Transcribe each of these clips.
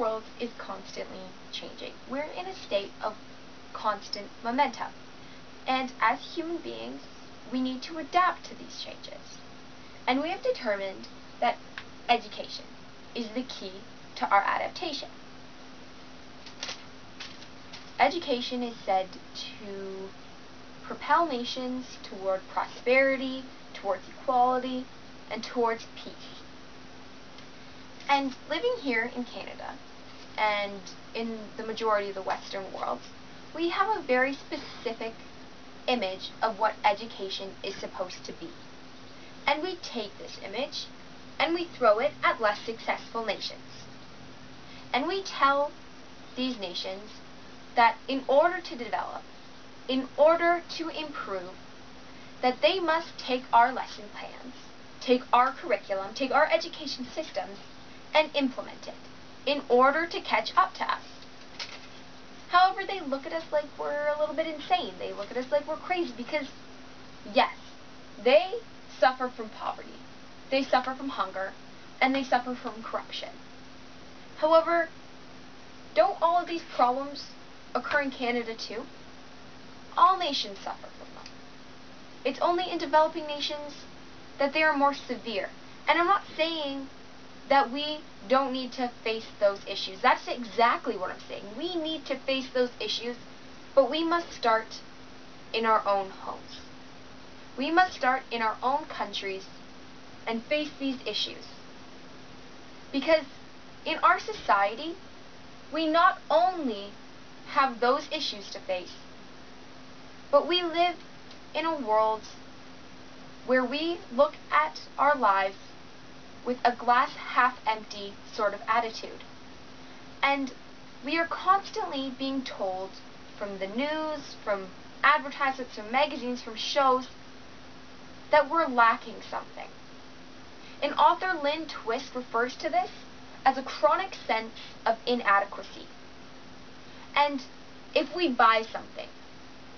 world is constantly changing. We're in a state of constant momentum. And as human beings, we need to adapt to these changes. And we have determined that education is the key to our adaptation. Education is said to propel nations toward prosperity, towards equality, and towards peace. And living here in Canada, and in the majority of the Western world, we have a very specific image of what education is supposed to be. And we take this image and we throw it at less successful nations. And we tell these nations that in order to develop, in order to improve, that they must take our lesson plans, take our curriculum, take our education systems, and implement it in order to catch up to us. However, they look at us like we're a little bit insane. They look at us like we're crazy because, yes, they suffer from poverty, they suffer from hunger, and they suffer from corruption. However, don't all of these problems occur in Canada too? All nations suffer from them. It's only in developing nations that they are more severe. And I'm not saying that we don't need to face those issues. That's exactly what I'm saying. We need to face those issues, but we must start in our own homes. We must start in our own countries and face these issues. Because in our society, we not only have those issues to face, but we live in a world where we look at our lives with a glass half empty sort of attitude. And we are constantly being told from the news, from advertisements, from magazines, from shows, that we're lacking something. And author Lynn Twist refers to this as a chronic sense of inadequacy. And if we buy something,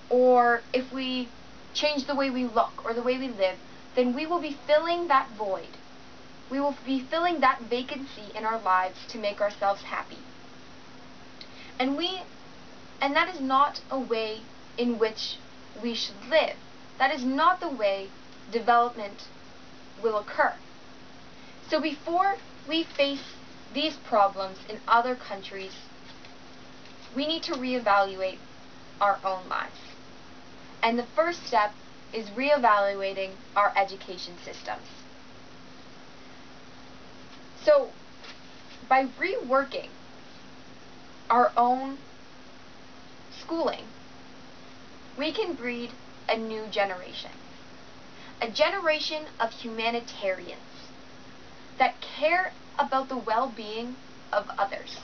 or if we change the way we look or the way we live, then we will be filling that void. We will be filling that vacancy in our lives to make ourselves happy. And that is not a way in which we should live. That is not the way development will occur. So before we face these problems in other countries, we need to reevaluate our own lives. And the first step is reevaluating our education systems. So, by reworking our own schooling, we can breed a new generation. A generation of humanitarians that care about the well-being of others.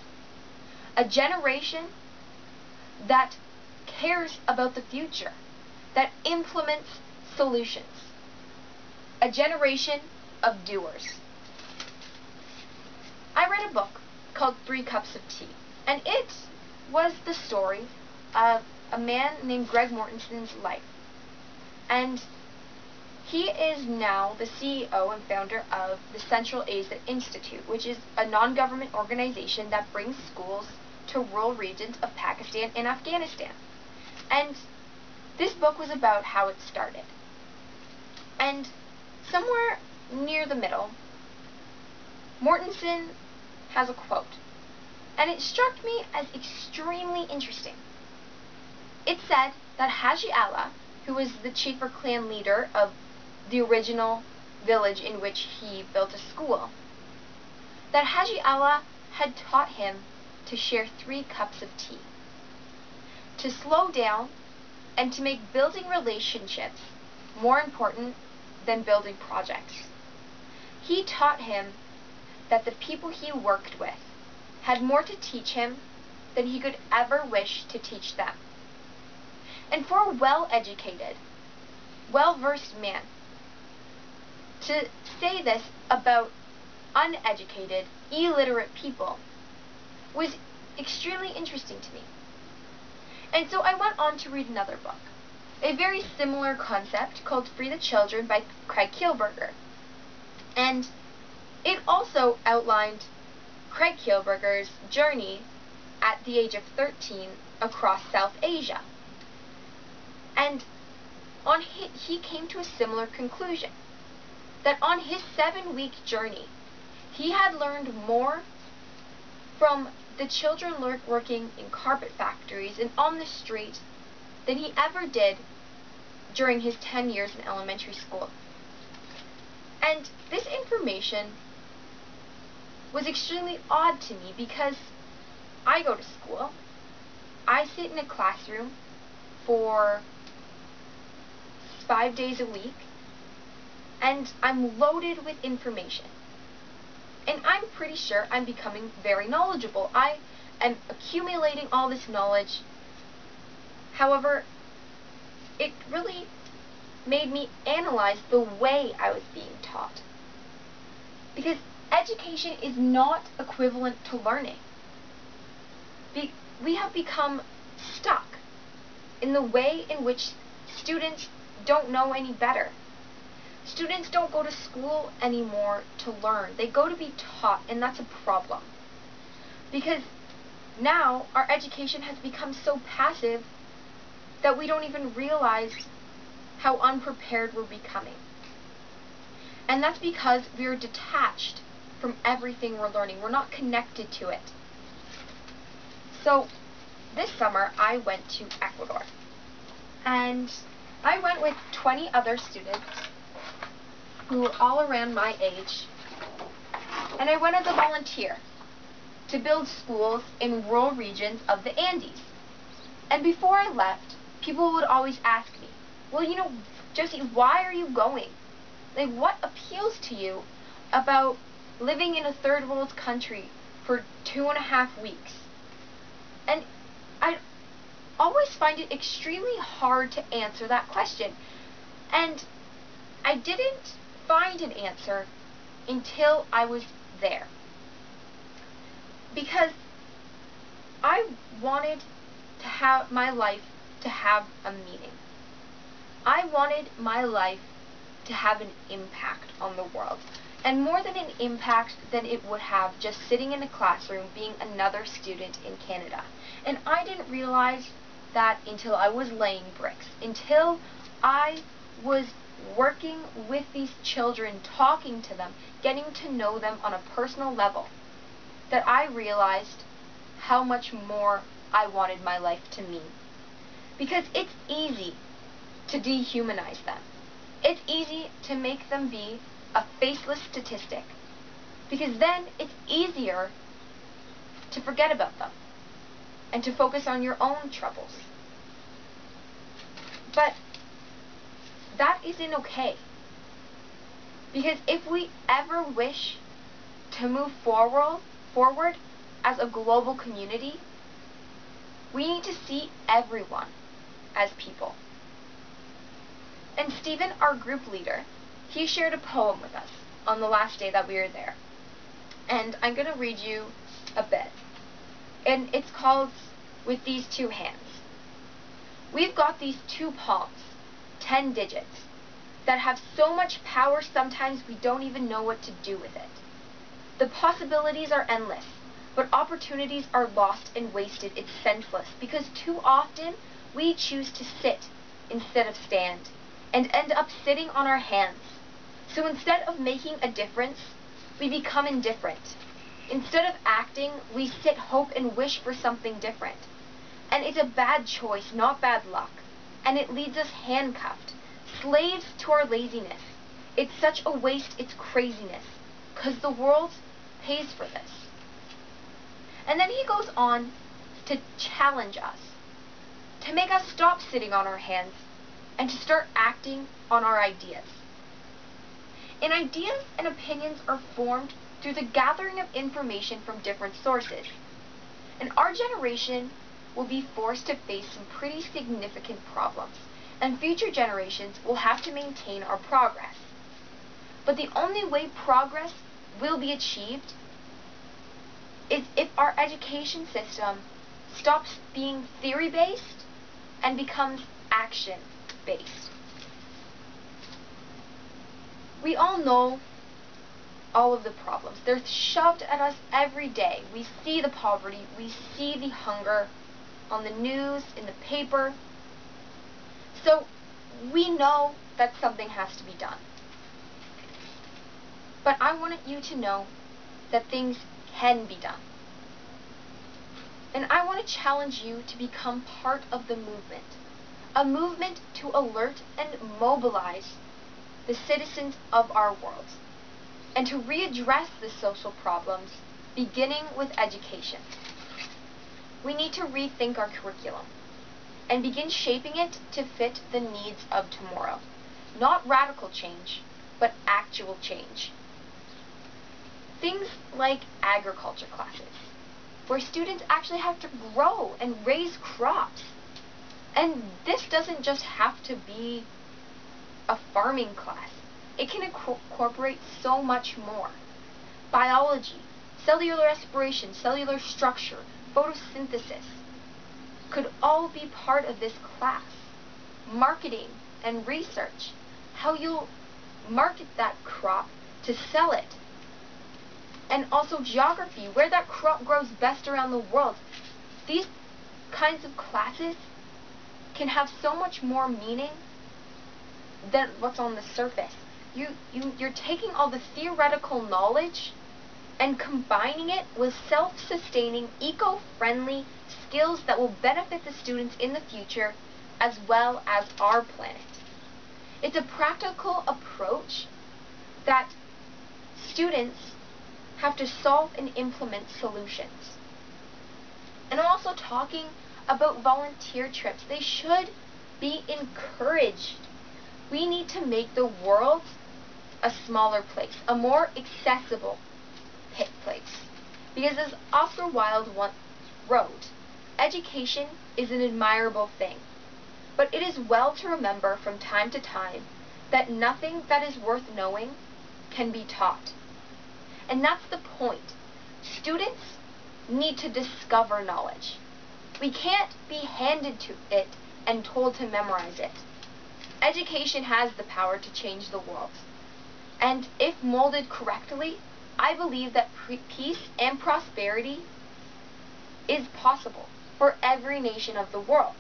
A generation that cares about the future, that implements solutions. A generation of doers. I read a book called 3 Cups of Tea, and it was the story of a man named Greg Mortensen's life. And he is now the CEO and founder of the Central Asia Institute, which is a non-government organization that brings schools to rural regions of Pakistan and Afghanistan. And this book was about how it started. And somewhere near the middle, Mortensen has a quote, and it struck me as extremely interesting. It said that Haji Allah, who was the chief or clan leader of the original village in which he built a school, that Haji Allah had taught him to share 3 cups of tea, to slow down, and to make building relationships more important than building projects. He taught him that the people he worked with had more to teach him than he could ever wish to teach them. And for a well-educated, well-versed man to say this about uneducated, illiterate people was extremely interesting to me. And so I went on to read another book, a very similar concept called Free the Children by Craig Kielburger. And it also outlined Craig Kielburger's journey at the age of 13 across South Asia. And he came to a similar conclusion, that on his 7-week journey, he had learned more from the children working in carpet factories and on the street than he ever did during his 10 years in elementary school. And this information was extremely odd to me because I go to school, I sit in a classroom for 5 days a week, and I'm loaded with information. And I'm pretty sure I'm becoming very knowledgeable. I am accumulating all this knowledge. However, it really made me analyze the way I was being taught. Because education is not equivalent to learning. We have become stuck in the way in which students don't know any better. Students don't go to school anymore to learn. They go to be taught, and that's a problem. Because now our education has become so passive that we don't even realize how unprepared we're becoming. And that's because we're detached from everything we're learning. We're not connected to it. So this summer I went to Ecuador. And I went with 20 other students who were all around my age. And I went as a volunteer to build schools in rural regions of the Andes. And before I left, people would always ask me, well, Josie, why are you going? Like, what appeals to you about living in a third world country for 2.5 weeks? And I always find it extremely hard to answer that question. And I didn't find an answer until I was there. Because I wanted to have my life to have a meaning. I wanted my life to have an impact on the world. And more than an impact than it would have just sitting in a classroom being another student in Canada. And I didn't realize that until I was laying bricks, until I was working with these children, talking to them, getting to know them on a personal level, that I realized how much more I wanted my life to mean. Because it's easy to dehumanize them. It's easy to make them be a faceless statistic, because then it's easier to forget about them and to focus on your own troubles. But that isn't okay, because if we ever wish to move forward as a global community, we need to see everyone as people. And Stephen, our group leader, he shared a poem with us on the last day that we were there. And I'm going to read you a bit. And it's called With These Two Hands. We've got these 2 palms, 10 digits, that have so much power sometimes we don't even know what to do with it. The possibilities are endless, but opportunities are lost and wasted. It's senseless, because too often we choose to sit instead of stand, and end up sitting on our hands. So instead of making a difference, we become indifferent. Instead of acting, we sit, hope, and wish for something different. And it's a bad choice, not bad luck. And it leaves us handcuffed, slaves to our laziness. It's such a waste, it's craziness, 'cause the world pays for this. And then he goes on to challenge us, to make us stop sitting on our hands and to start acting on our ideas. And ideas and opinions are formed through the gathering of information from different sources. And our generation will be forced to face some pretty significant problems, and future generations will have to maintain our progress. But the only way progress will be achieved is if our education system stops being theory-based and becomes action-based. We all know all of the problems. They're shoved at us every day. We see the poverty, we see the hunger on the news, in the paper. So we know that something has to be done. But I wanted you to know that things can be done. And I want to challenge you to become part of the movement. A movement to alert and mobilize the citizens of our world, and to readdress the social problems, beginning with education. We need to rethink our curriculum and begin shaping it to fit the needs of tomorrow. Not radical change, but actual change. Things like agriculture classes, where students actually have to grow and raise crops. And this doesn't just have to be a farming class. It can incorporate so much more. Biology, cellular respiration, cellular structure, photosynthesis could all be part of this class. Marketing and research, how you'll market that crop to sell it. And also geography, where that crop grows best around the world. These kinds of classes can have so much more meaning than what's on the surface. You're taking all the theoretical knowledge and combining it with self-sustaining, eco-friendly skills that will benefit the students in the future as well as our planet. It's a practical approach that students have to solve and implement solutions. And I'm also talking about volunteer trips. They should be encouraged. We need to make the world a smaller place, a more accessible place. Because as Oscar Wilde once wrote, education is an admirable thing, but it is well to remember from time to time that nothing that is worth knowing can be taught. And that's the point. Students need to discover knowledge. We can't be handed to it and told to memorize it. Education has the power to change the world. And if molded correctly, I believe that peace and prosperity is possible for every nation of the world.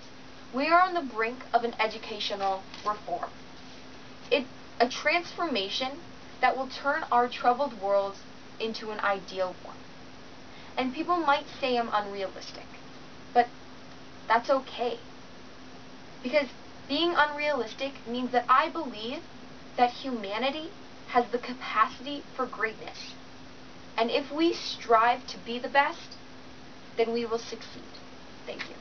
We are on the brink of an educational reform. A transformation that will turn our troubled world into an ideal one. And people might say I'm unrealistic, but that's okay. Because being unrealistic means that I believe that humanity has the capacity for greatness. And if we strive to be the best, then we will succeed. Thank you.